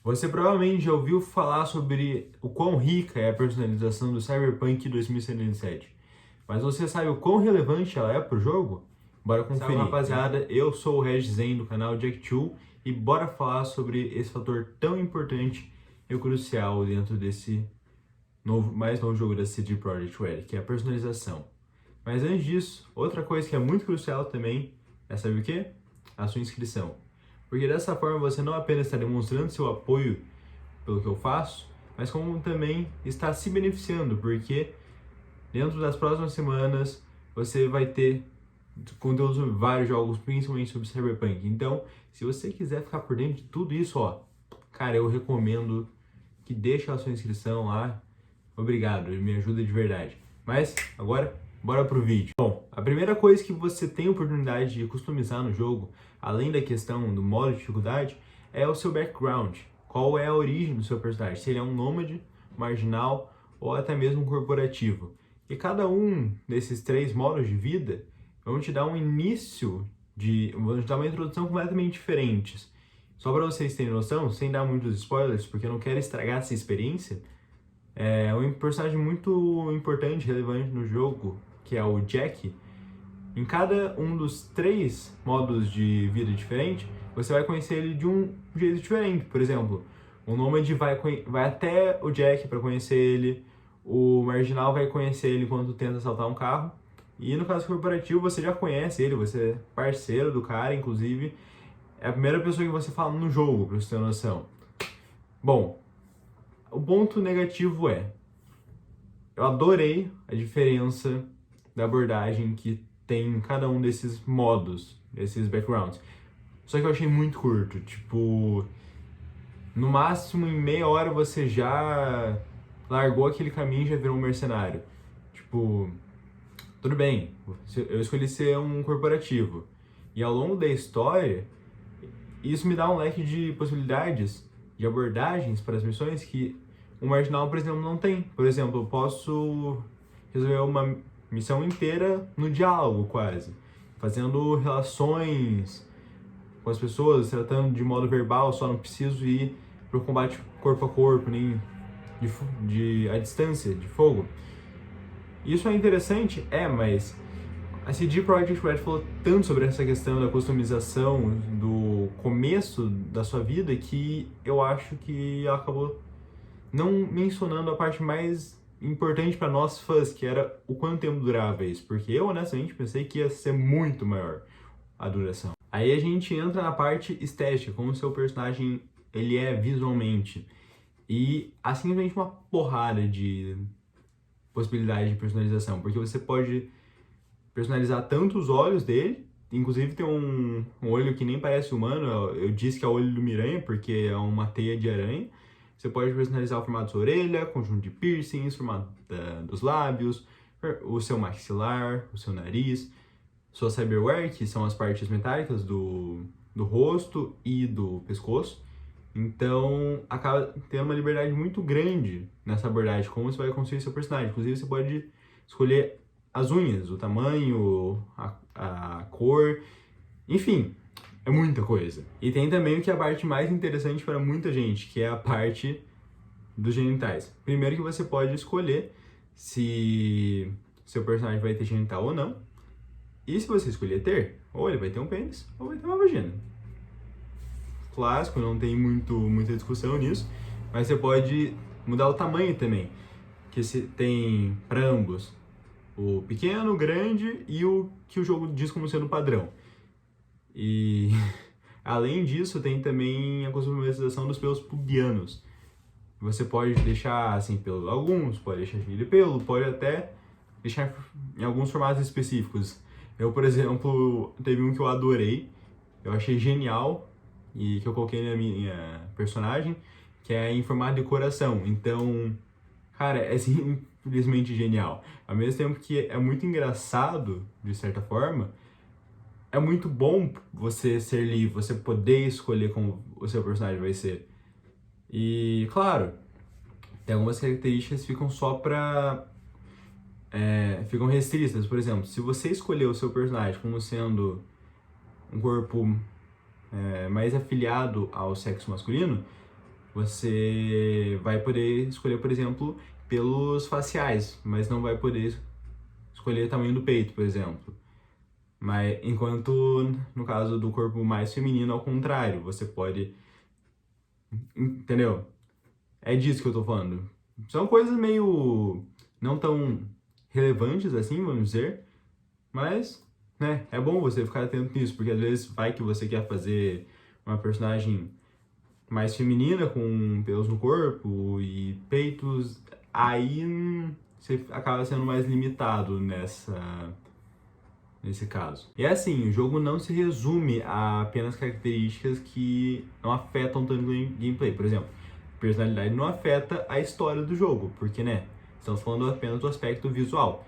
Você provavelmente já ouviu falar sobre o quão rica é a personalização do Cyberpunk 2077, mas você sabe o quão relevante ela é para o jogo? Bora conferir. Salve, rapaziada, eu sou o Regis Zen do canal Jack2 e bora falar sobre esse fator tão importante e crucial dentro desse mais novo jogo da CD Projekt Red, que é a personalização. Mas antes disso, outra coisa que é muito crucial também é, sabe o quê? A sua inscrição. Porque dessa forma você não apenas está demonstrando seu apoio pelo que eu faço, mas como também está se beneficiando, porque dentro das próximas semanas você vai ter conteúdo sobre vários jogos, principalmente sobre Cyberpunk. Então, se você quiser ficar por dentro de tudo isso, cara, eu recomendo que deixe a sua inscrição lá. Obrigado, me ajuda de verdade. Mas agora, bora pro vídeo. Bom, a primeira coisa que você tem a oportunidade de customizar no jogo, além da questão do modo de dificuldade, é o seu background. Qual é a origem do seu personagem? Se ele é um nômade, marginal ou até mesmo um corporativo. E cada um desses três modos de vida vão te dar um vão te dar uma introdução completamente diferentes. Só para vocês terem noção, sem dar muitos spoilers, porque eu não quero estragar essa experiência, é um personagem muito importante, relevante no jogo, que é o Jack. Em cada um dos três modos de vida diferente, você vai conhecer ele de um jeito diferente. Por exemplo, o Nômade vai até o Jack para conhecer ele, o Marginal vai conhecer ele quando tenta assaltar um carro, e no caso corporativo você já conhece ele, você é parceiro do cara, inclusive é a primeira pessoa que você fala no jogo, para você ter noção. Bom, o ponto negativo eu adorei a diferença da abordagem que tem em cada um desses modos, desses backgrounds. Só que eu achei muito curto, tipo, no máximo em meia hora você já largou aquele caminho e já virou um mercenário. Tipo, tudo bem, eu escolhi ser um corporativo. E ao longo da história, isso me dá um leque de possibilidades, de abordagens para as missões que o marginal, por exemplo, não tem. Por exemplo, eu posso resolver uma missão inteira no diálogo, quase. Fazendo relações com as pessoas, tratando de modo verbal, só não preciso ir para o combate corpo a corpo, nem à distância, de fogo. Isso é interessante? Mas a CD Projekt Red falou tanto sobre essa questão da customização do começo da sua vida que eu acho que ela acabou não mencionando a parte mais importante para nós fãs, que era o quanto tempo durava isso, porque eu honestamente pensei que ia ser muito maior a duração. Aí a gente entra na parte estética, como o seu personagem ele é visualmente, e há simplesmente uma porrada de possibilidades de personalização, porque você pode personalizar tanto os olhos dele, inclusive tem um olho que nem parece humano, eu disse que é o olho do Miranha, porque é uma teia de aranha. Você pode personalizar o formato da sua orelha, conjunto de piercings, formato dos lábios, o seu maxilar, o seu nariz, sua cyberware, que são as partes metálicas do rosto e do pescoço. Então, acaba tendo uma liberdade muito grande nessa abordagem, como você vai construir seu personagem. Inclusive, você pode escolher as unhas, o tamanho, a cor, enfim, é muita coisa. E tem também o que é a parte mais interessante para muita gente, que é a parte dos genitais. Primeiro que você pode escolher se seu personagem vai ter genital ou não. E se você escolher ter, ou ele vai ter um pênis, ou vai ter uma vagina. Clássico, não tem muita discussão nisso, mas você pode mudar o tamanho também, que se tem para ambos, o pequeno, o grande e o que o jogo diz como sendo padrão. E além disso, tem também a customização dos pelos pubianos. Você pode deixar assim pelo alguns, pode deixar cheio de pelo, pode até deixar em alguns formatos específicos. Eu, por exemplo, teve um que eu adorei, eu achei genial e que eu coloquei na minha personagem, que é em formato de coração. Então, cara, é simplesmente genial. Ao mesmo tempo que é muito engraçado, de certa forma, é muito bom você ser livre, você poder escolher como o seu personagem vai ser. E, claro, tem algumas características que ficam só ficam restritas. Por exemplo, se você escolher o seu personagem como sendo um corpo mais afiliado ao sexo masculino, você vai poder escolher, por exemplo, pelos faciais, mas não vai poder escolher o tamanho do peito, por exemplo. Mas enquanto no caso do corpo mais feminino, ao contrário, você pode... Entendeu? É disso que eu tô falando. São coisas meio não tão relevantes assim, vamos dizer, mas, né, é bom você ficar atento nisso, porque às vezes vai que você quer fazer uma personagem mais feminina, com pelos no corpo e peitos, aí você acaba sendo mais limitado nesse caso. E assim, o jogo não se resume a apenas características que não afetam tanto o gameplay. Por exemplo, personalidade não afeta a história do jogo, porque, né, estamos falando apenas do aspecto visual.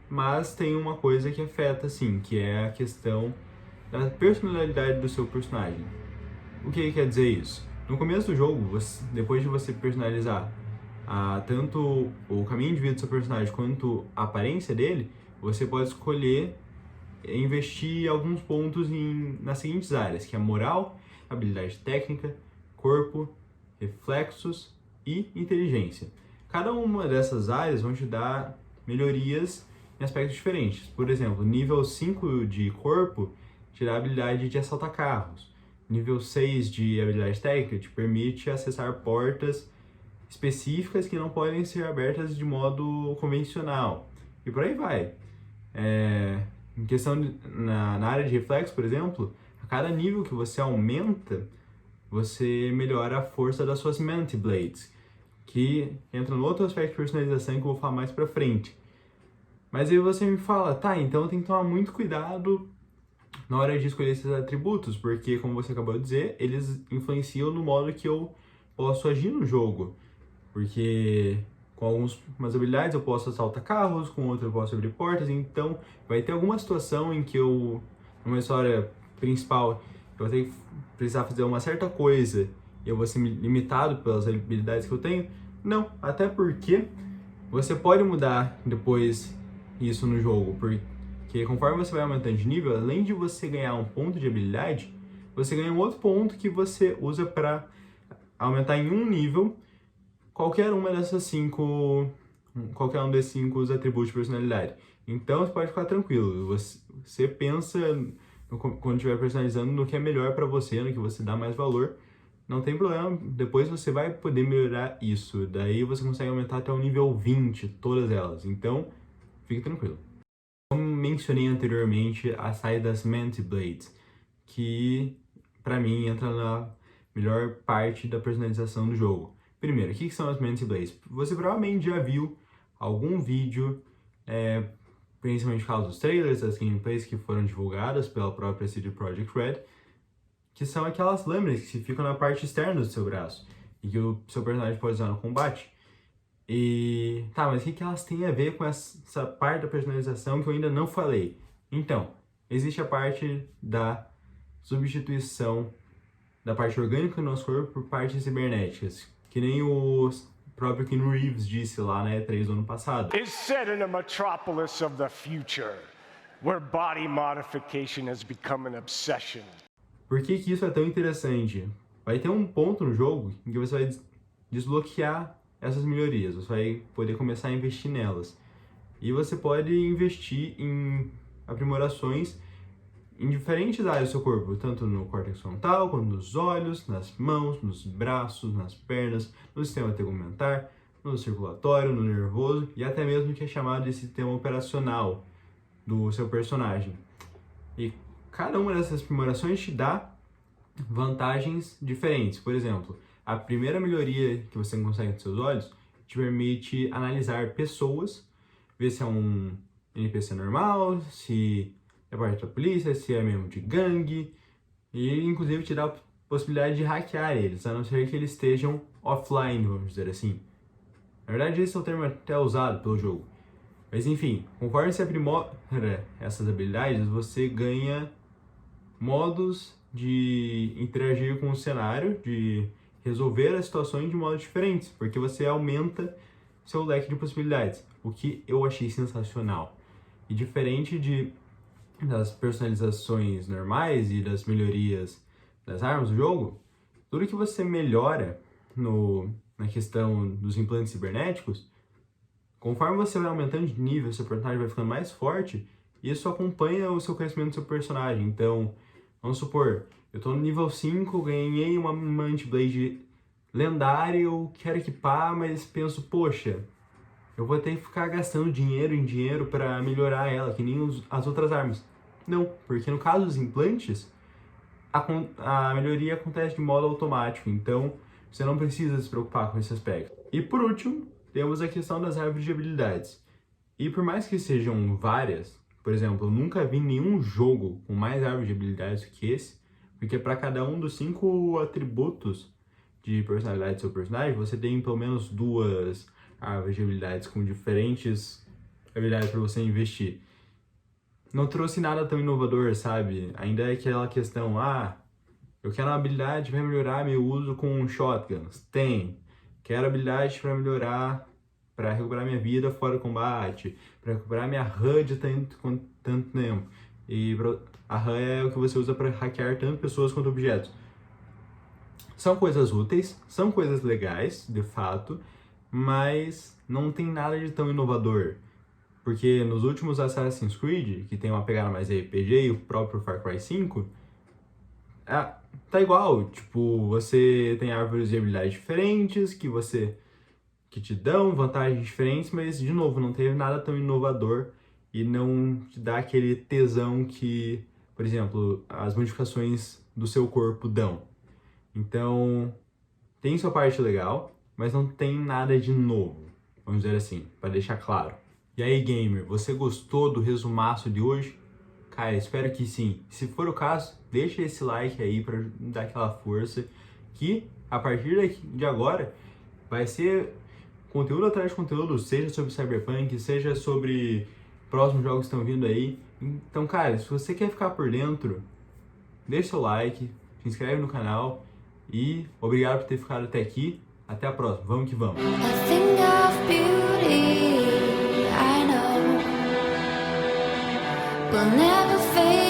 Mas tem uma coisa que afeta, sim, que é a questão da personalidade do seu personagem. O que quer dizer isso? No começo do jogo, depois de você personalizar tanto o caminho de vida do seu personagem quanto a aparência dele, você pode escolher investir alguns pontos nas seguintes áreas, que é moral, habilidade técnica, corpo, reflexos e inteligência. Cada uma dessas áreas vão te dar melhorias em aspectos diferentes. Por exemplo, nível 5 de corpo te dá a habilidade de assaltar carros. Nível 6 de habilidade técnica te permite acessar portas específicas que não podem ser abertas de modo convencional. E por aí vai. Em questão na área de reflexo, por exemplo, a cada nível que você aumenta, você melhora a força das suas Manta Blades, que entra no outro aspecto de personalização que eu vou falar mais pra frente. Mas aí você me fala, tá, então eu tenho que tomar muito cuidado na hora de escolher esses atributos, porque, como você acabou de dizer, eles influenciam no modo que eu posso agir no jogo. Porque com algumas habilidades eu posso assaltar carros, com outras eu posso abrir portas, então vai ter alguma situação em que numa história principal, eu vou ter que precisar fazer uma certa coisa e eu vou ser limitado pelas habilidades que eu tenho. Não, até porque você pode mudar depois isso no jogo, porque conforme você vai aumentando de nível, além de você ganhar um ponto de habilidade, você ganha um outro ponto que você usa para aumentar em um nível qualquer um desses 5 atributos de personalidade. Então você pode ficar tranquilo, você pensa quando estiver personalizando no que é melhor para você, no que você dá mais valor, não tem problema, depois você vai poder melhorar isso, daí você consegue aumentar até o nível 20, todas elas, então fique tranquilo. Como mencionei anteriormente, a saída das Manta Blades, que para mim entra na melhor parte da personalização do jogo. Primeiro, o que são as Manta Blades? Você provavelmente já viu algum vídeo, principalmente por causa dos trailers, das gameplays que foram divulgadas pela própria CD Projekt Red, que são aquelas lâminas que ficam na parte externa do seu braço e que o seu personagem pode usar no combate. E tá, mas o que elas têm a ver com essa parte da personalização que eu ainda não falei? Então, existe a parte da substituição da parte orgânica do nosso corpo por partes cibernéticas, que nem o próprio Keanu Reeves disse lá na E3 do ano passado. Is set in a metropolis of the future, where body modification has become an obsession. Por que isso é tão interessante? Vai ter um ponto no jogo em que você vai desbloquear essas melhorias, você vai poder começar a investir nelas. E você pode investir em aprimorações em diferentes áreas do seu corpo, tanto no córtex frontal, quanto nos olhos, nas mãos, nos braços, nas pernas, no sistema tegumentar, no circulatório, no nervoso e até mesmo o que é chamado de sistema operacional do seu personagem. E cada uma dessas aprimorações te dá vantagens diferentes. Por exemplo, a primeira melhoria que você consegue com seus olhos te permite analisar pessoas, ver se é um NPC normal, se é parte da polícia, se é mesmo de gangue, e inclusive te dá a possibilidade de hackear eles, a não ser que eles estejam offline, vamos dizer assim. Na verdade, esse é o termo até usado pelo jogo. Mas enfim, conforme você aprimora essas habilidades, você ganha modos de interagir com o cenário, de resolver as situações de modos diferentes, porque você aumenta seu leque de possibilidades, o que eu achei sensacional. E diferente das personalizações normais e das melhorias das armas do jogo, Tudo que você melhora na questão dos implantes cibernéticos, conforme você vai aumentando de nível, seu personagem vai ficando mais forte, isso acompanha o seu crescimento do seu personagem. Então, vamos supor, eu tô no nível 5, ganhei uma Mantiblade lendária, eu quero equipar, mas penso, poxa, eu vou ter que ficar gastando dinheiro em dinheiro para melhorar ela, que nem as outras armas. Não, porque no caso dos implantes, a melhoria acontece de modo automático, então você não precisa se preocupar com esse aspecto. E por último, temos a questão das árvores de habilidades. E por mais que sejam várias, por exemplo, eu nunca vi nenhum jogo com mais árvores de habilidades do que esse, porque para cada um dos 5 atributos de personalidade do seu personagem, você tem pelo menos 2 árvores de habilidades com diferentes habilidades para você investir. Não trouxe nada tão inovador, sabe? Ainda é aquela questão, eu quero uma habilidade que vai melhorar meu uso com shotguns. Tem. Quero habilidade para melhorar, para recuperar minha vida fora do combate, para recuperar minha RAM de tanto tempo. E a RAM é o que você usa para hackear tanto pessoas quanto objetos. São coisas úteis, são coisas legais, de fato, mas não tem nada de tão inovador. Porque nos últimos Assassin's Creed, que tem uma pegada mais RPG, e o próprio Far Cry 5, tá igual. Tipo, você tem árvores de habilidades diferentes, que te dão vantagens diferentes, mas, de novo, não teve nada tão inovador e não te dá aquele tesão que, por exemplo, as modificações do seu corpo dão. Então, tem sua parte legal, mas não tem nada de novo, vamos dizer assim, para deixar claro. E aí, gamer, você gostou do resumaço de hoje? Cara, espero que sim. Se for o caso, deixa esse like aí para dar aquela força, que a partir de agora vai ser conteúdo atrás de conteúdo, seja sobre Cyberpunk, seja sobre próximos jogos que estão vindo aí. Então, cara, se você quer ficar por dentro, deixa seu like, se inscreve no canal e obrigado por ter ficado até aqui. Até a próxima, vamos que vamos! Will never fade.